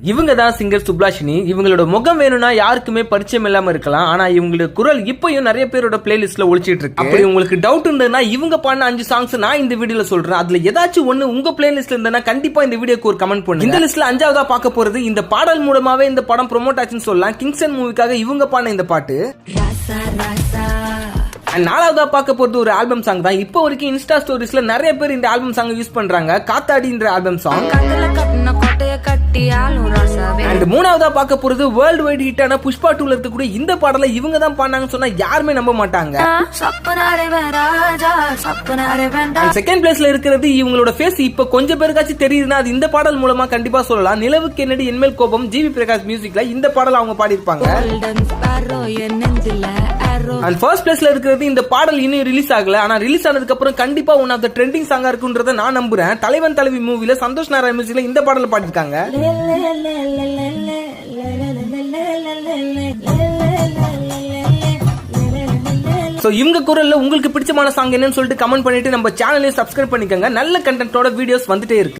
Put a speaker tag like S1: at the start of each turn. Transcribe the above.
S1: இவங்க தான் சிங்கர் சுப்லாஷினி. இவங்களோட முகம் வேணும்னா யாருக்குமே பரிச்சயம் இல்லாம இருக்கலாம். ஆனா இவங்களோட குரல் இப்பயும் நிறைய பேரோட பிளேலிஸ்ட்ல ஒழிச்சிட்டு இருக்கு. அப்படி உங்களுக்கு டவுட் இருந்ததுன்னா இவங்க பாடின 5 சாங்ஸ் நான் இந்த வீடியோல சொல்றேன். அதுல ஏதாச்சும் ஒண்ணு உங்க பிளேலிஸ்ட்ல இருந்தா கண்டிப்பா இந்த வீடியோக்கு ஒரு கமெண்ட் பண்ணுங்க. இந்த லிஸ்ட்ல 5ஆவதா பார்க்க போறது இந்த பாடல் மூலமாவே இந்த படம் ப்ரோமோட் ஆச்சுன்னு சொல்லலாம். கிங்ஸ்டன் மூவிக்காக இவங்க பாடின இந்த பாட்டு. 4ஆவதா பார்க்க போறது ஒரு ஆல்பம் சாங் தான். இப்போ வரைக்கும் இன்ஸ்டா ஸ்டோரிஸ்ல நிறைய பேர் இந்த ஆல்பம் சாங் யூஸ் பண்றாங்க. காத்தாடின்ற ஆல்பம் சாங். அண்ட் 3ஆவதா பார்க்க போறது வேர்ல்ட் வைட் ஹிட்டான புஷ்பா 2ல இருக்கக்கூடிய இந்த பாடலை இவங்க தான் பாடினாங்கன்னு சொன்னா யாருமே நம்ப மாட்டாங்க. செகண்ட் பிளேஸ்ல இருக்கிறது இவங்களோட ஃபேஸ் இப்ப கொஞ்சம் பேருக்காச்சும் தெரியுதுன்னா அது இந்த பாடல் மூலமா கண்டிப்பா சொல்லலாம். நிலவுக்கு என்னடி என்மேல் கோபம் ஜிவி பிரகாஷ் மியூசிக்ல இந்த பாடல் அவங்க பாடிருப்பாங்க. அண்ட் ஃபர்ஸ்ட் பிளேஸ்ல இருக்கிறது இந்த பாடல் இன்னும் ரிலீஸ் ஆகல. ஆனா ரிலீஸ் ஆனதுக்கு அப்புறம் கண்டிப்பா ஒன் ஆஃப் த ட்ரெண்டிங் சாங்கா இருக்குன்றத நான் நம்புறேன். தலைவன் தலைவி மூவில சந்தோஷ் நாராயண் மியூசிக்ல இந்த பாடல பாடிருக்காங்க. சோ இவங்க குரல்ல உங்களுக்கு பிடிச்சமான சாங் என்னன்னு சொல்லிட்டு கமெண்ட் பண்ணிட்டு நம்ம சேனலையும் சப்ஸ்கிரைப் பண்ணிக்கோங்க. நல்ல கண்டென்ட்டோட வீடியோஸ் வந்துட்டே இருக்கு.